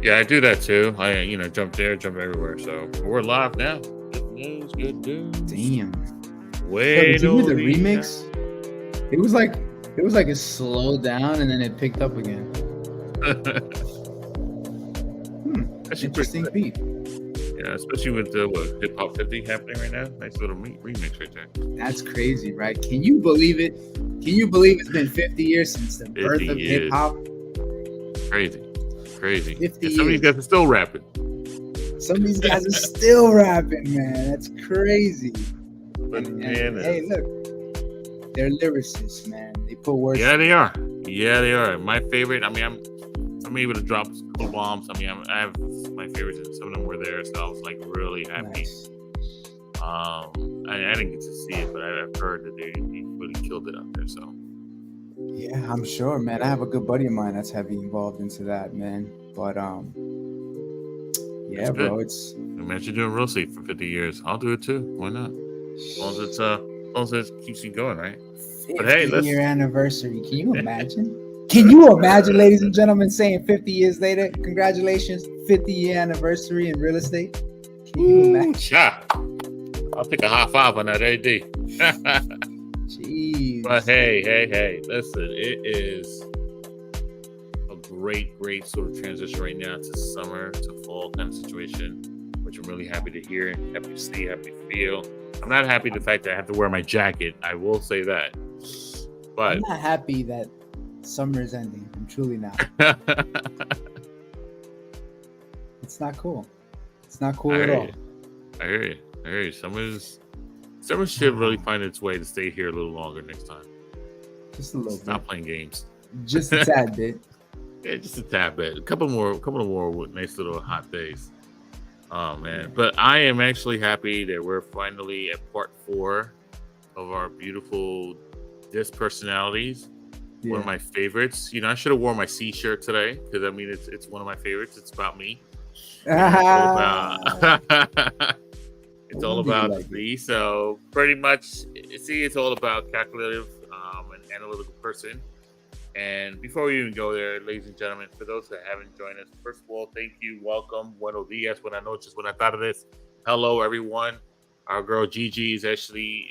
Yeah, I do that too. I jump there, jump everywhere. So we're live now. Good news, good news. Damn. Yo, did you hear the Buenos dias. remix? It was like it slowed down and then it picked up again. Actually pretty Interesting good. beat. Yeah, especially with the Hip Hop 50 happening right now. Nice little remix right there. That's crazy, right? Can you believe it? Can you believe it's been 50 years since the 50 birth of hip years. hop? Crazy. 50 And some of these years. guys are still rapping. Some of these guys are still rapping, man. That's crazy. And hey, look, they're lyricists, man. They put words. Yeah, they are. Yeah, they are. My favorite. I mean, I'm able to drop a couple bombs. I mean, I have my favorites, and some of them were there, so I was like really happy. Nice. I didn't get to see it, but I've heard that they really killed it out there. So Yeah, I'm sure, man. I have a good buddy of mine that's heavy involved into that, man. But yeah, bro, it's. Imagine doing real estate for 50 years. I'll do it too. Why not? As long as it keeps you going, right? 50-year anniversary. Can you imagine? Can you imagine, ladies and gentlemen, saying 50 years later, congratulations, 50-year anniversary in real estate? Can you imagine? Yeah. I'll take a high five on that AD. Jeez. But hey, listen, it is a great sort of transition right now to summer to fall kind of situation, which I'm really happy to hear, happy to see, happy to feel. I'm not happy the fact that I have to wear my jacket. I will say that. But I'm not happy that summer is ending. I'm truly not. It's not cool. It's not cool at all. I hear you. Summer should really find its way to stay here a little longer next time. Just a little bit. Stop playing games. Just a tad bit. Yeah, just a tad bit. A couple more nice little hot days. Oh man. But I am actually happy that we're finally at part 4 of our beautiful disc personalities. Yeah. One of my favorites. I should have worn my C shirt today because I mean it's one of my favorites. It's about me. It's all about the C. So pretty much, it's all about calculative and analytical person. And before we even go there, ladies and gentlemen, for those that haven't joined us, first of all, thank you, welcome, buenos dias, buenas noches, when I thought of this. Hello, everyone. Our girl Gigi is actually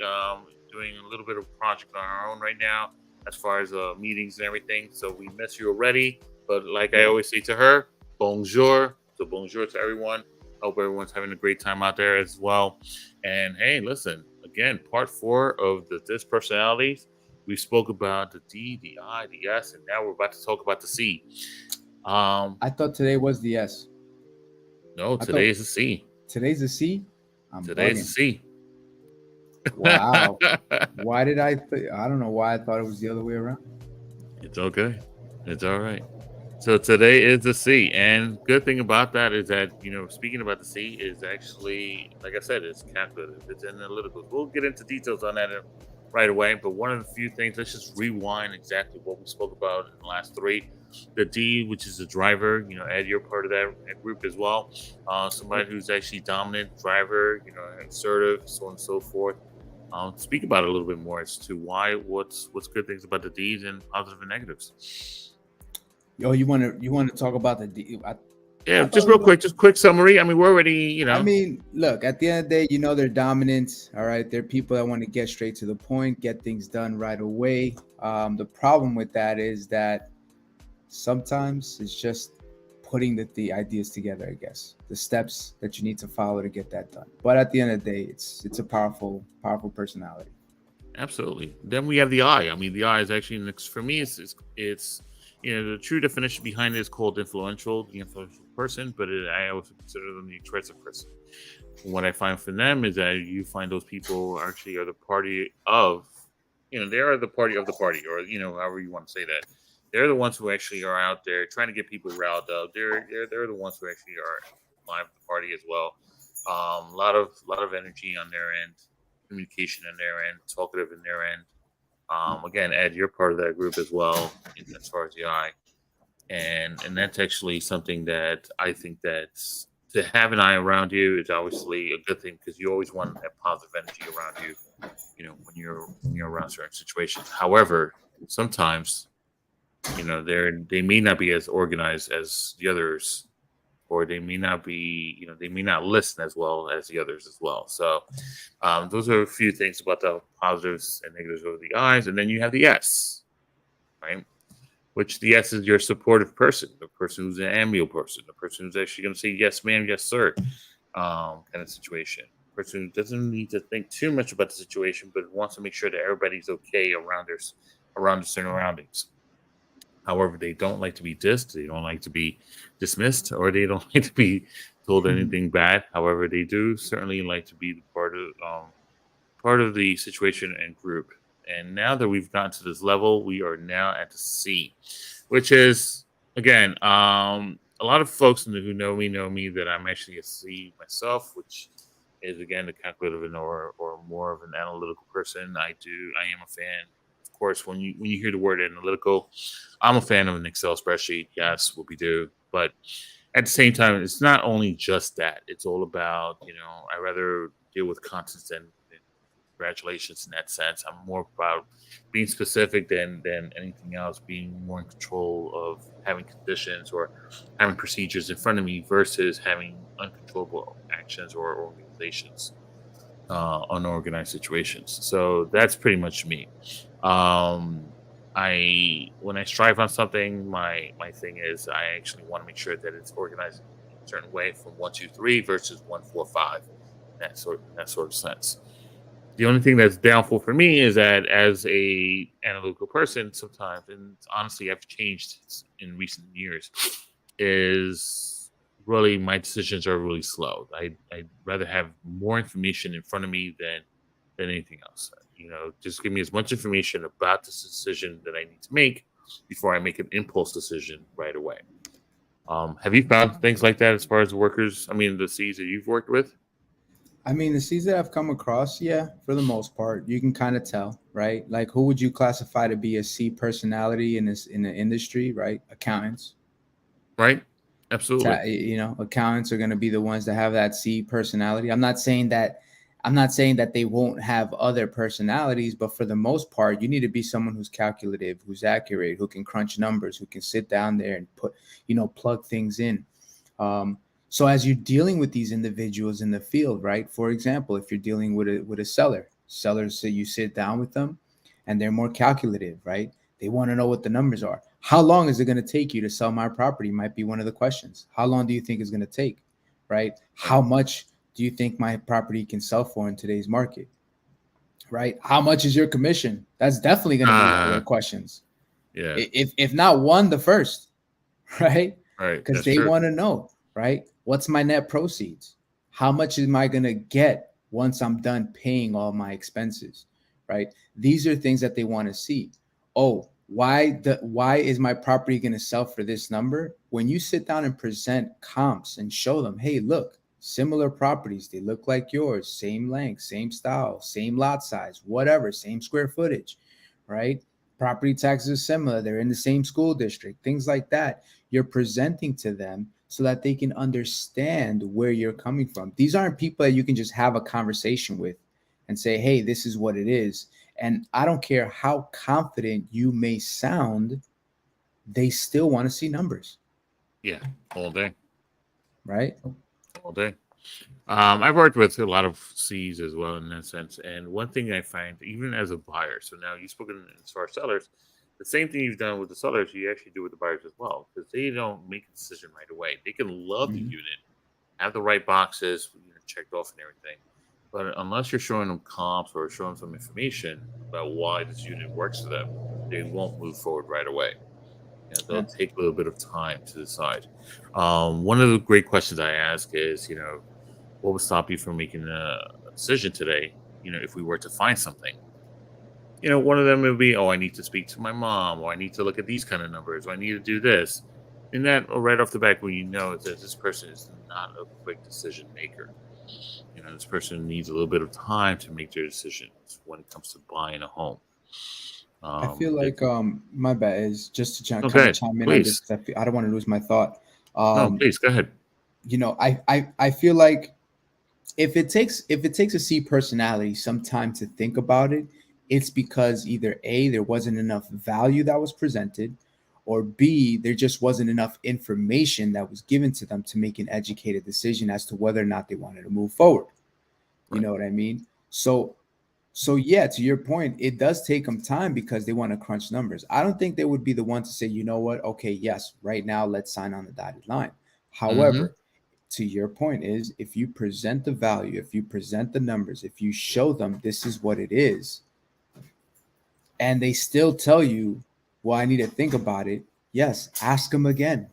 doing a little bit of a project on our own right now as far as meetings and everything. So we miss you already. But like I always say to her, bonjour. So bonjour to everyone. Hope everyone's having a great time out there as well. And hey, listen, again, part 4 of the disc personalities. We spoke about the D, the I, the S, and now we're about to talk about the C. I thought today was the S. No, today is the C. Today's the C? Today's the C. Wow. Why did I don't know why I thought it was the other way around. It's okay. It's all right. So today is the C, and good thing about that is that, speaking about the C is actually, like I said, it's calculative, it's analytical. We'll get into details on that right away, but one of the few things, let's just rewind exactly what we spoke about in the last 3. The D, which is the driver, Ed, you're part of that group as well. Somebody who's actually dominant, driver, assertive, so on and so forth. Speak about it a little bit more as to what's good things about the D's and positive and negatives. Yo, you want to talk about the D? Just real quick, just quick summary. I mean, we're already, I mean, look, at the end of the day, they're dominant. All right, they're people that want to get straight to the point, get things done right away. The problem with that is that sometimes it's just putting the ideas together. I guess the steps that you need to follow to get that done. But at the end of the day, it's a powerful personality. Absolutely. Then we have the I. I mean, the I is actually, for me, it's the true definition behind it is called influential, the influential person, but I also consider them the expressive person. What I find for them is that you find those people actually are the party of, they are the party of the party, or, however you want to say that. They're the ones who actually are out there trying to get people riled up. They're the ones who actually are live at the party as well. A lot of energy on their end, communication on their end, talkative in their end. Again, Ed, you're part of that group as well, as far as the I, and that's actually something that I think that to have an eye around you is obviously a good thing because you always want that positive energy around you, when you're around certain situations. However, sometimes, they may not be as organized as the others or they may not be, they may not listen as well as the others as well. So those are a few things about the positives and negatives of the I's. And then you have the S, right? Which the S is your supportive person, the person who's an amiable person, the person who's actually going to say, yes, ma'am, yes, sir, kind of situation. Person who doesn't need to think too much about the situation, but wants to make sure that everybody's okay around their surroundings. However, they don't like to be dissed, they don't like to be dismissed, or they don't like to be told anything bad. However, they do certainly like to be part of the situation and group. And now that we've gotten to this level, we are now at the C, which is again, a lot of folks who know me that I'm actually a C myself, which is again the calculative or more of an analytical person. I am a fan. Of course, when you hear the word analytical, I'm a fan of an Excel spreadsheet. Yes, what we do, but at the same time, it's not only just that. It's all about, I rather deal with concepts than congratulations in that sense. I'm more about being specific than anything else, being more in control of having conditions or having procedures in front of me versus having uncontrollable actions or organizations, unorganized situations. So that's pretty much me. Um, when I strive on something, my thing is I actually want to make sure that it's organized in a certain way from 1, 2, 3 versus 1, 4, 5. That sort of sense. The only thing that's downfall for me is that as a analytical person, sometimes, and honestly, I've changed in recent years, is really my decisions are really slow. I'd rather have more information in front of me than anything else. Just give me as much information about this decision that I need to make before I make an impulse decision right away. Have you found things like that as far as the workers? I mean, the C's that you've worked with, I mean, the C's that I've come across, yeah, for the most part, you can kind of tell, right? Like, who would you classify to be a C personality in the industry, right? Accountants. right? Absolutely. Accountants are going to be the ones that have that C personality. I'm not saying that they won't have other personalities, but for the most part, you need to be someone who's calculative, who's accurate, who can crunch numbers, who can sit down there and plug things in. So as you're dealing with these individuals in the field, right? For example, if you're dealing with a sellers, so you sit down with them and they're more calculative, right? They want to know what the numbers are. How long is it going to take you to sell my property? Might be one of the questions. How long do you think it's going to take, right? Right. How much do you think my property can sell for in today's market, right? How much is your commission? That's definitely going to be one of their questions. Yeah. If not one, the first, right? Right. Because That's they true. want to know, right? What's my net proceeds? How much am I going to get once I'm done paying all my expenses, right? These are things that they want to see. Oh, why is my property going to sell for this number? When you sit down and present comps and show them, hey, look, similar properties, they look like yours, same length, same style, same lot size, whatever, same square footage, right? Property taxes are similar, they're in the same school district, things like that. You're presenting to them so that they can understand where you're coming from. These aren't people that you can just have a conversation with and say, hey, this is what it is. And I don't care how confident you may sound, they still want to see numbers. Yeah. All day. Right. All day. I've worked with a lot of C's as well in that sense. And one thing I find, even as a buyer, so now you've spoken as far as sellers, the same thing you've done with the sellers, you actually do with the buyers as well, because they don't make a decision right away. They can love the Mm-hmm. unit, have the right boxes, checked off and everything. But unless you're showing them comps or showing some information about why this unit works for them, they won't move forward right away. They'll Yeah. take a little bit of time to decide. One of the great questions I ask is, what would stop you from making a decision today? If we were to find something, one of them would be, oh, I need to speak to my mom, or I need to look at these kind of numbers, or I need to do this. And that right off the back, when you know that this person is not a quick decision maker. This person needs a little bit of time to make their decisions when it comes to buying a home. I feel If, like my bad is just to kind of okay, chime in on this please. because I don't want to lose my thought. No, please go ahead. I feel like if it takes a C personality some time to think about it, it's because either A, there wasn't enough value that was presented, or B, there just wasn't enough information that was given to them to make an educated decision as to whether or not they wanted to move forward. You Right. know what I mean? So yeah, to your point, it does take them time because they want to crunch numbers. I don't think they would be the one to say, you know what, okay, yes, right now let's sign on the dotted line. Mm-hmm. However, to your point is if you present the value, if you present the numbers, if you show them this is what it is, and they still tell you, well, I need to think about it. Yes, ask them again.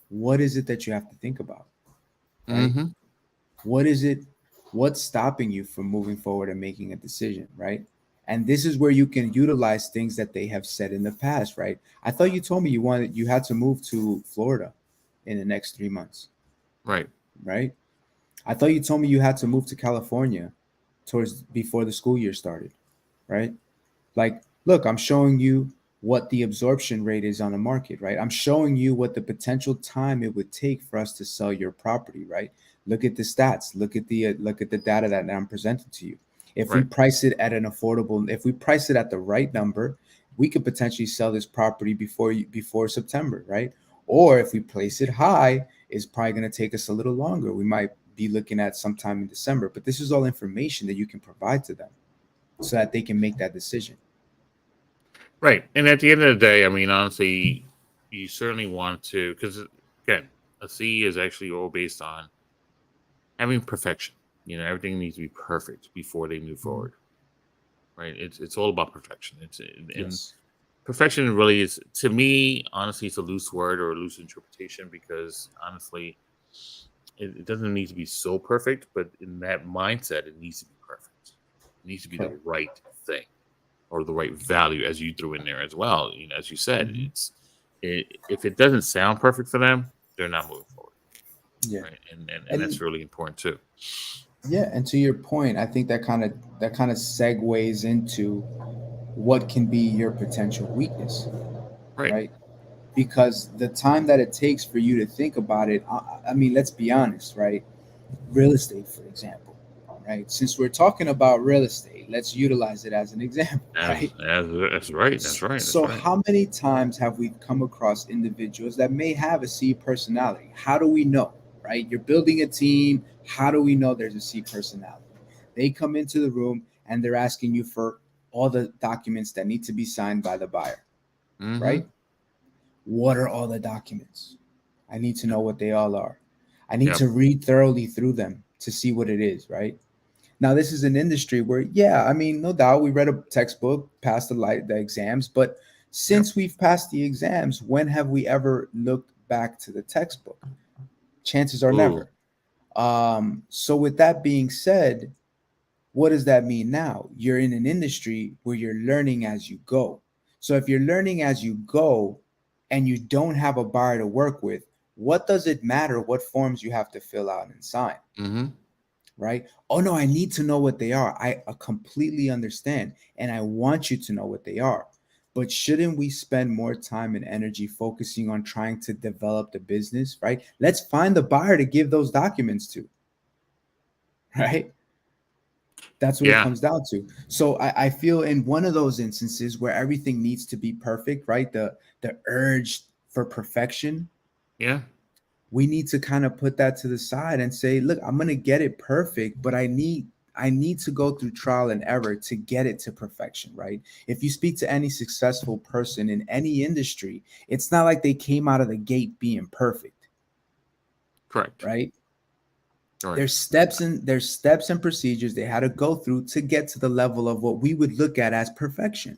What is it that you have to think about? Right? Mm-hmm. What is it? What's stopping you from moving forward and making a decision? Right? And this is where you can utilize things that they have said in the past, right? I thought you told me you had to move to Florida in the next 3 months, Right. right? I thought you told me you had to move to California towards before the school year started, right? Like, look, I'm showing you what the absorption rate is on the market, right? I'm showing you what the potential time it would take for us to sell your property, right? Look at the stats. Look at the data that I'm presenting to you. If we Right. price it at an affordable, if we price it at the right number, we could potentially sell this property before September, right? Or if we place it high, it's probably going to take us a little longer. We might be looking at sometime in December, but this is all information that you can provide to them so that they can make that decision. Right. And at the end of the day, I mean, honestly, you certainly want to, because again, a C is actually all based on having perfection. Everything needs to be perfect before they move Mhm. forward. Right. It's all about perfection. And Yes. perfection really is, to me, honestly, it's a loose word or a loose interpretation because honestly, it doesn't need to be so perfect, but in that mindset, it needs to be perfect. It needs to be the Correct. right thing or the right value, as you threw in there as well. As you said, Hmm. if it doesn't sound perfect for them, they're not moving forward, Yeah. right? And that's And really important too. yeah, and to your point, I think that kind of segues into what can be your potential weakness, Right. right? Because the time that it takes for you to think about it, I mean, let's be honest, right? Real estate, for example, right? Since we're talking about real estate, let's utilize it as an example, right? That's right. That's right. That's So, right. how many times have we come across individuals that may have a C personality? How do we know, right? You're building a team. How do we know there's a C personality? They come into the room and they're asking you for all the documents that need to be signed by the buyer, Mm-hmm. right? What are all the documents? I need to Yep. know what they all are. I need Yep. to read thoroughly through them to see what it is, right? Now, this is an industry where, yeah, I mean, no doubt we read a textbook, passed the exams, but Yep. since we've passed the exams, when have we ever looked back to the textbook? Chances are Ooh. never. So, with that being said, what does that mean now? You're in an industry where you're learning as you go. So, if you're learning as you go and you don't have a buyer to work with, what does it matter what forms you have to fill out and sign? Mm-hmm. Right? Oh no, I need to know what they are. I completely understand. And I want you to know what they are. But shouldn't we spend more time and energy focusing on trying to develop the business, right? Let's find the buyer to give those documents to, right? That's what it Yeah. comes down to. So I feel in one of those instances where everything needs to be perfect, right? The urge for perfection, Yeah. we need to kind of put that to the side and say, look, I'm going to get it perfect, but I need to go through trial and error to get it to perfection, right? If you speak to any successful person in any industry, it's not like they came out of the gate being perfect, Correct. right? Correct. There's steps and procedures they had to go through to get to the level of what we would look at as perfection,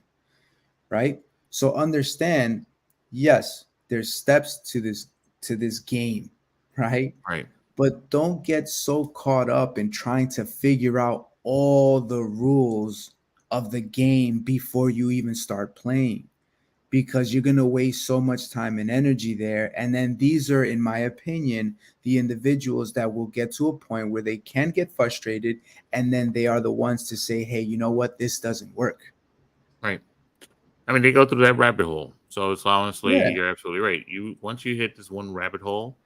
right? So understand, yes, there's steps to this game, right? Right. But don't get so caught up in trying to figure out all the rules of the game before you even start playing, because you're going to waste so much time and energy there. And then these are, in my opinion, the individuals that will get to a point where they can get frustrated, and then they are the ones to say, hey, you know what, this doesn't work. Right. I mean, they go through that rabbit hole. So it's honestly, Yeah. you're absolutely right. You Once you hit this one rabbit hole,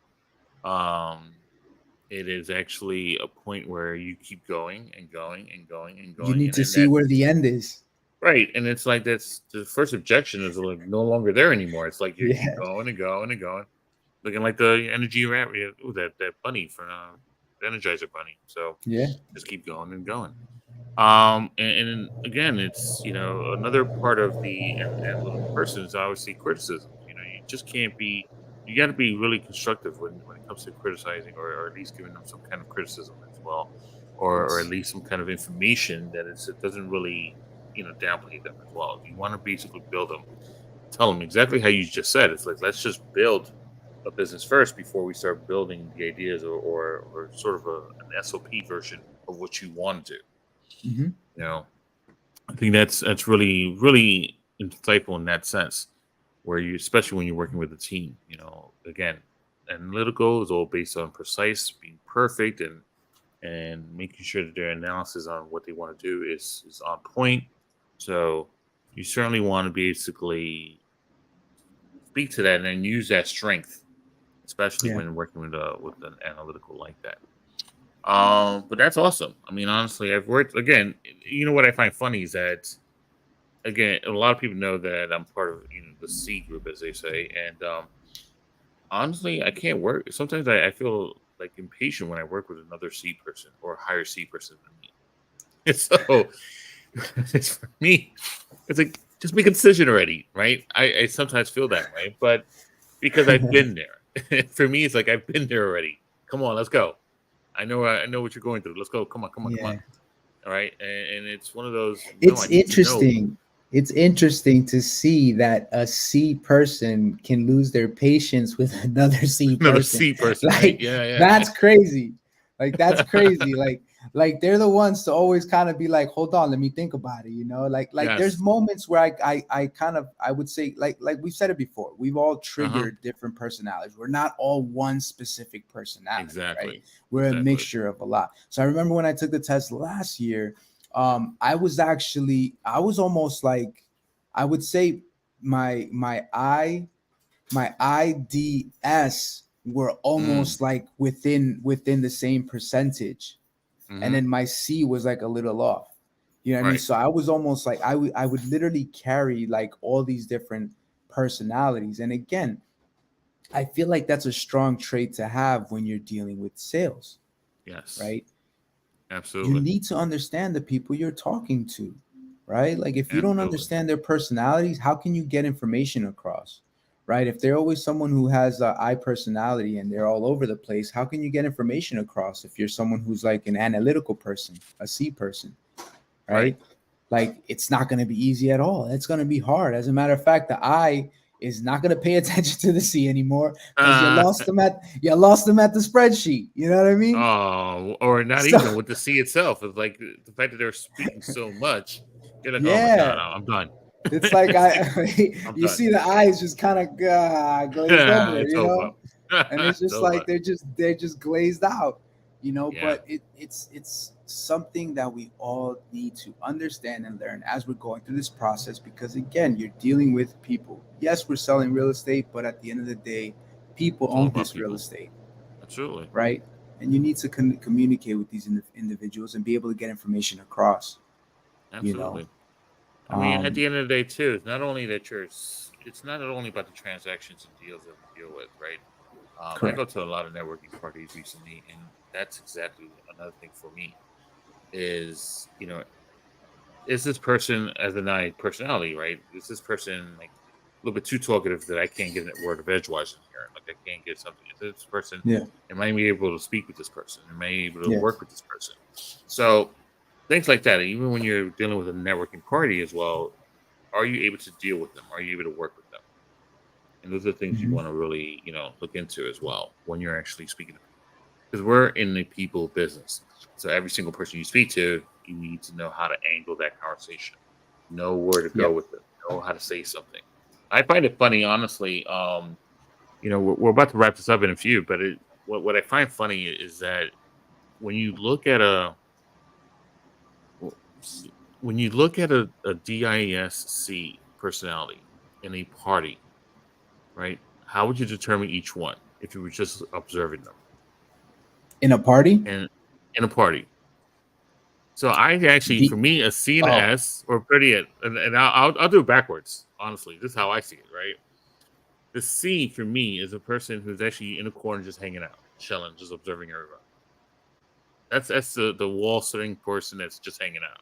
um, it is actually a point where you keep going and going and going and You going, need and to then see where the end is. Right, and it's like that's the first objection is like no longer there anymore. It's like you keep Yeah, going and going and going, looking like the energy rat, ooh, that bunny for the Energizer bunny. So yeah, just keep going and going. And again, it's another part of the analytical person is obviously criticism. You just can't be. You got to be really constructive when it comes to criticizing, or at least giving them some kind of criticism as well, or at yes, least some kind of information that it doesn't really downplay them as well. You want to basically build them, tell them exactly how you just said. It's like let's just build a business first before we start building the ideas or sort of an SOP version of what you want to do. hmm, You know, I think that's really insightful in that sense, where you, especially when you're working with a team. Again, analytical is all based on precise, being perfect, and making sure that their analysis on what they want to do is on point. So you certainly want to basically speak to that and then use that strength, especially yeah, when working with an analytical like that. But that's awesome. I mean, honestly, I've worked again. What I find funny is that again, a lot of people know that I'm part of the C group, as they say, and honestly, I can't work. Sometimes I feel like impatient when I work with another C person or a higher C person than me. So it's for me, it's like just make a decision already, right? I sometimes feel that way, but because I've been there. For me, it's like I've been there already. Come on, let's go. I know what you're going through. Let's go. Come on, come on, come on. yeah. All right, and it's one of those. No, It's I need to know. interesting. It's interesting to see that a C person can lose their patience with another C Another person. C person, right? Like Yeah, that's crazy. Like that's yeah. crazy. Like they're the ones to always kind of be like, hold on, let me think about it. Like there's Yes. moments where I kind of I would say like we've said it before. We've all Uh-huh. triggered different personalities. We're not all one specific personality, right? Exactly. We're a Exactly. mixture of a lot. So I remember when I took the test last year, I was almost like, I would say my IDS were Mm. almost like within the same percentage, and Mm-hmm. then my C was like a little off. You know what I mean? Right. So I was almost like I would literally carry like all these different personalities, and again, I feel like that's a strong trait to have when you're dealing with sales, Yes. right? You Absolutely. need to understand the people you're talking to, right? Like if you don't Absolutely. understand their personalities, how can you get information across, right? If they're always someone who has a I personality and they're all over the place, how can you get information across if you're someone who's like an analytical person, a C person, Right. right? Like it's not going to be easy at all. It's going to be hard. As a matter of fact, the I is not going to pay attention to the C anymore because Uh, you lost them at the spreadsheet. You know what I mean? oh, or not So even with the C itself. It's like the fact that they're speaking so much. You're like, oh my god, yeah, I'm done. it's like It's like, I'm you done. see the eyes just kind of glazed over, It's you over. know, and it's It's just like over. they're just glazed out, you know. Yeah. But it's something that we all need to understand and learn as we're going through this process, because again, you're dealing with people. Yes, we're selling real estate, but at the end of the day, people It's all own about this real people. estate, Absolutely. right? And you need to communicate with these individuals and be able to get information across, you know. Absolutely. I mean, at um the end of the day, too, it's not only that it's not only about the transactions and deals that we deal with, right? I go Correct. to a lot of networking parties recently, and that's exactly another thing for me is, is this person as an I personality, right? Is this person like a little bit too talkative that I can't get a word of edgewise in here? Like I can't get something. Is this person, Yeah, am I able to speak with this person? Am I able to yes. work with this person? So things like that. Even when you're dealing with a networking party as well, are you able to deal with them? Are you able to work with them? And those are the things you Hmm. want to really, look into as well when you're actually speaking to people. Because we're in the people business. So every single person you speak to, you need to know how to angle that conversation, know where to go Yep. with it, know how to say something. I find it funny, honestly. We're about to wrap this up in a few, but what I find funny is that when you look at when you look at a DISC personality in a party, right? How would you determine each one if you were just observing them In a party, and in a party? So I actually, for D. me, a C and Oh, S or pretty it, and I'll do it backwards. Honestly, this is how I see it. Right. The C for me is a person who's actually in a corner just hanging out, chilling, just observing everybody. That's the wall sitting person that's just hanging out.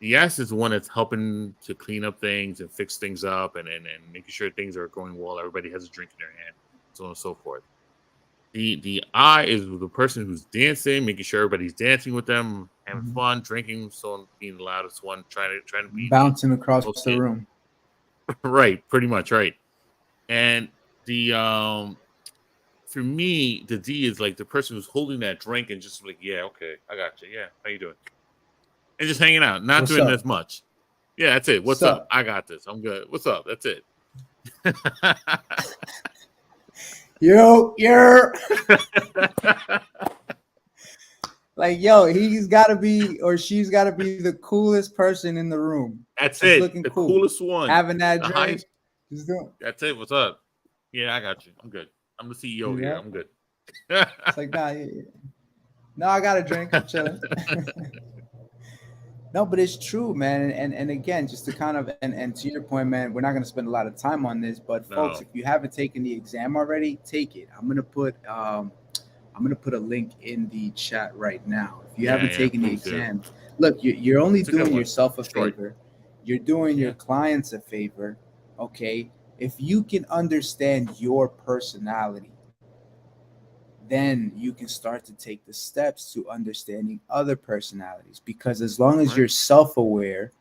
The S is the one that's helping to clean up things and fix things up and making sure things are going well. Everybody has a drink in their hand, so on and so forth. The I is the person who's dancing, making sure everybody's dancing with them, having mhm. fun, drinking, so on, being the loudest one, trying to be the Bouncing across most the room. right, pretty much right. And the for me, the D is like the person who's holding that drink and just like, yeah, okay, I got you. Yeah, how you doing? And just hanging out, not What's doing up? as much. Yeah, that's it. What's up? Sup? I got this. I'm good. What's up? That's it. You're like, yo, he's got to be or she's got to be the coolest person in the room. That's Just it. looking The cool, coolest one. having that The drink. highest. Just doing, That's it. What's up? Yeah, I got you. I'm good. I'm the CEO you here. know, I'm good. it's like, nah, no, I got a drink. I'm chilling. No, but it's true, man. And again, just to kind of and to your point, man, we're not going to spend a lot of time on this, but folks, No. if you haven't taken the exam already, take it. I'm gonna put a link in the chat right now. If you Yeah, haven't yeah. taken the Please do. exam, look, you're only It's a good doing one. yourself a Short. favor. You're doing your Yeah. clients a favor. Okay, if you can understand your personality, then you can start to take the steps to understanding other personalities. Because as long as Right. you're self-aware,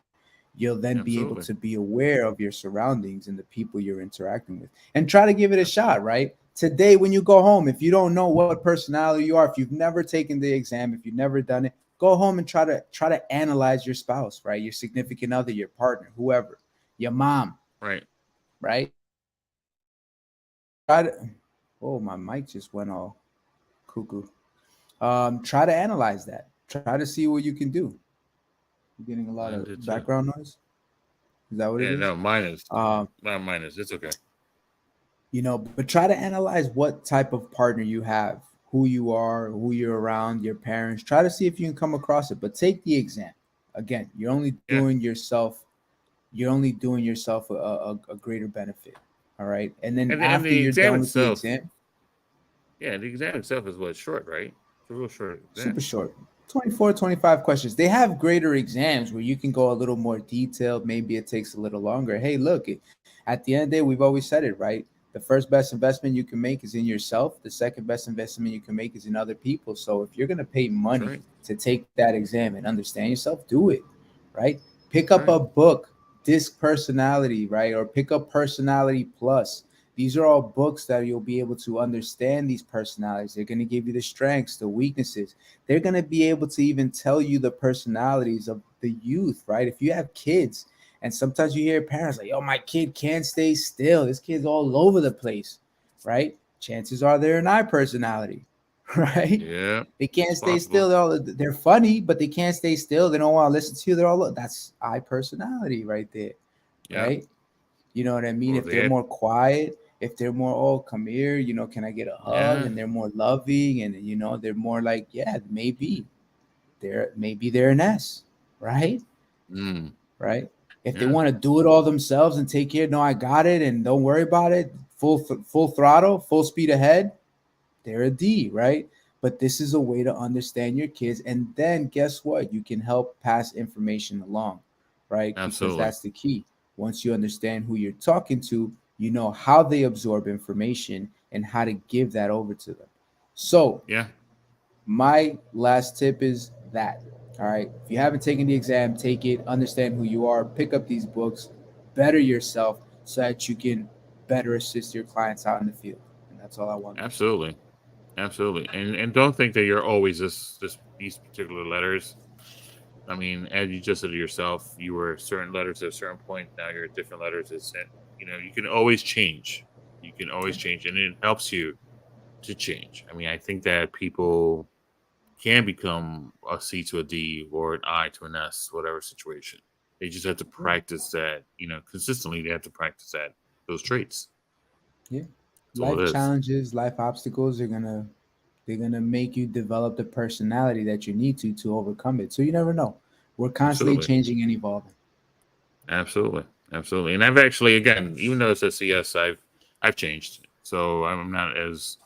you'll then be able to Absolutely. be aware of your surroundings and the people you're interacting with and try to give it a shot, Absolutely. right? Today, when you go home, if you don't know what personality you are, if you've never taken the exam, if you've never done it, go home and try to analyze your spouse, right? Your significant other, your partner, whoever, your mom, Right. right? Try to, oh, my mic just went all cuckoo. Try to analyze that. Try to see what you can do. You're getting a lot Mine of did too. background noise. Is that what it Yeah, is? no, mine is. Um, Not mine is. It's okay. but try to analyze what type of partner you have, who you are, who you're around, your parents. Try to see if you can come across it, but take the exam. Again, Yeah. you're only doing yourself a greater benefit. All right. And then And after the you're exam done with the itself, exam, yeah, the exam itself is what short, right? It's a real short exam. super short, 24, 25 questions. They have greater exams where you can go a little more detailed. Maybe it takes a little longer. Hey, look, at the end of the day, we've always said it, right? The first best investment you can make is in yourself. The second best investment you can make is in other people. So if you're going to pay That's money right. to take that exam and understand yourself, do it, right? Pick That's up right. a book, Disc Personality, right? Or pick up Personality Plus. These are all books that you'll be able to understand these personalities. They're going to give you the strengths, the weaknesses. They're going to be able to even tell you the personalities of the youth, right? If you have kids, and sometimes you hear parents like, "Yo, my kid can't stay still. This kid's all over the place," right? Chances are they're an I personality, right? Yeah. They can't It's stay still. possible. They're funny, but they can't stay still. They don't want to listen to you. They're all that's I personality right there, Yeah. right? You know what I mean? Or If they they're had, more quiet, if they're more, oh, come here, can I get a hug? yeah. And they're more loving, and they're more like, yeah, maybe they're an S, right? Mm. Right? If they Yeah. want to do it all themselves and take care, no, I got it, and don't worry about it, full throttle, full speed ahead, they're a D, right? But this is a way to understand your kids, and then guess what? You can help pass information along, right? Because Absolutely. that's the key. Once you understand who you're talking to, you know how they absorb information and how to give that over to them. So Yeah. my last tip is that. All right. If you haven't taken the exam, take it, understand who you are, pick up these books, better yourself so that you can better assist your clients out in the field. And that's all I wanted to say. Absolutely. Absolutely. And don't think that you're always this these particular letters. I mean, as you just said to yourself, you were certain letters at a certain point. Now you're at different letters. You can always change. You can always change, and it helps you to change. I mean, I think that people can become a C to a D or an I to an S, whatever situation. They just have to Yeah. practice that, consistently. They have to practice those traits. Yeah. That's all Life it is. challenges, life obstacles are going to They're gonna make you develop the personality that you need to overcome it. So you never know. We're constantly Absolutely. changing and evolving. Absolutely. Absolutely. And I've actually, again, even though it's SES, I've changed. So I'm not as,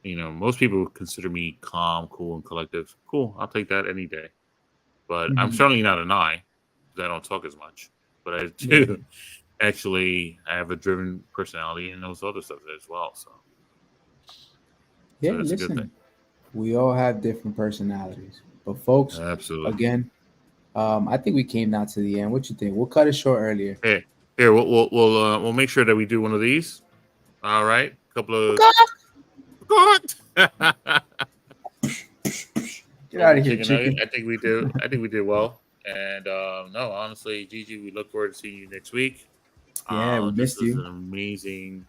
most people consider me calm, cool, and collective. Cool. I'll take that any day. But I'm Mhm. certainly not an I, because I don't talk as much. But I Yeah. do actually I have a driven personality and those other stuff as well. So Yeah. that's a good thing. Listen, we all have different personalities, but folks, Absolutely. again, I think we came down to the end. What you think? We'll cut it short earlier. Here, we'll make sure that we do one of these. All right, couple of Get out golden of here, chicken nugget. chicken. I think we do. I think we did well. And no, honestly, Gigi, we look forward to seeing you next week. Yeah, we This missed is you. an amazing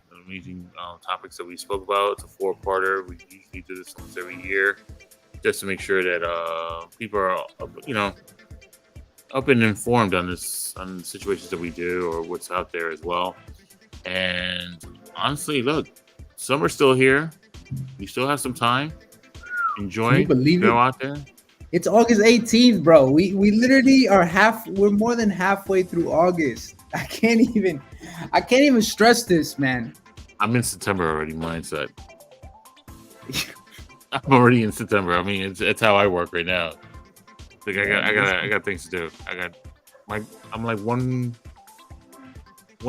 topics that we spoke about. It's a four-parter. We usually do this once every year, just to make sure that people are, up and informed on the situations that we do or what's out there as well. And honestly, look, summer's still here. We still have some time. Can you Enjoy. believe Go it? out there. It's August 18th, bro. We literally are we're more than halfway through August. I can't even stress this, man. I'm in September already. Mindset. I'm already in September. I mean, it's how I work right now. Like Yeah, I got things to do. I'm like one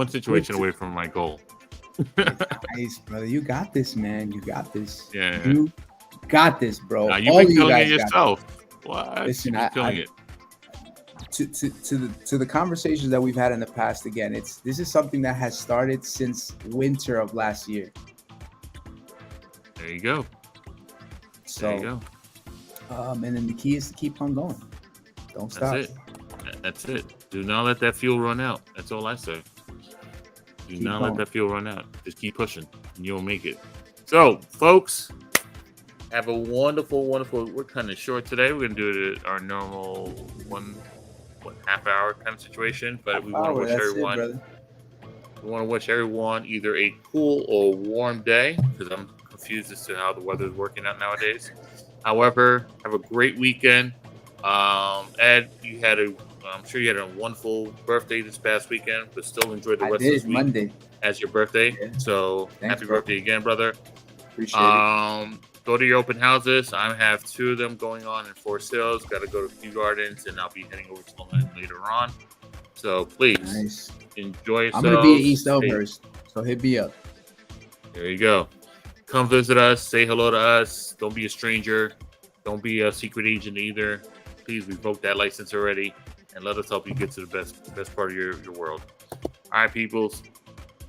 situation away from my goal. nice, brother. You got this, man. You got this. Yeah. You got this, bro. Now you've All been of you killing it guys got yourself. What? Listen, You've been killing it. to the conversations that we've had in the past. Again, this is something that has started since winter of last year. There you go. There you So, go. and then the key is to keep on going. Don't stop. That's it. That's it. Do not let that fuel run out. That's all I say. Do Keep not going. let that fuel run out. Just keep pushing, and you'll make it. So, folks, have a wonderful, wonderful. We're kind of short today. We're gonna do it at our normal half hour kind of situation. But we want to wish That's it, everyone. brother. We want to wish everyone either a cool or warm day, because I'm confused as to how the weather is working out nowadays. However, have a great weekend. Ed, I'm sure you had a wonderful birthday this past weekend, but still enjoy the I rest of this did week Monday. as your birthday. Yeah. So Thanks, happy bro. birthday again, brother. Appreciate it. Go to your open houses. I have 2 of them going on in Forest Hills. Got to go to Kew Gardens, and I'll be heading over to London later on. So please Nice. enjoy yourselves. I'm gonna be at East Elmhurst, so hit me up. There you go. Come visit us. Say hello to us. Don't be a stranger. Don't be a secret agent either. Please revoke that license already, and let us help you get to the best part of your world. All right, peoples.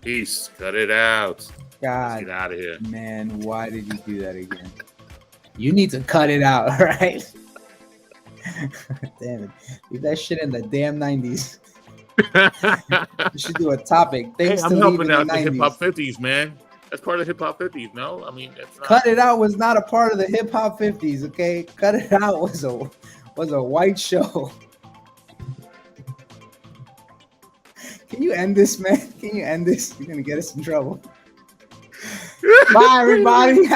Peace. Cut it out. Let's God, get out of here. man, why did you do that again? You need to cut it out, all right? Damn it. Leave that shit in the damn 90s. You should do a topic. Hey, Things I'm to leave helping in the out the hip hop 90s. 50s, man. That's part of the hip hop 50s. No, I mean that's not. Cut It Out was not a part of the hip hop 50s, okay? Cut It Out was a white show. Can you end this, man? Can you end this? You're gonna get us in trouble. Bye, everybody.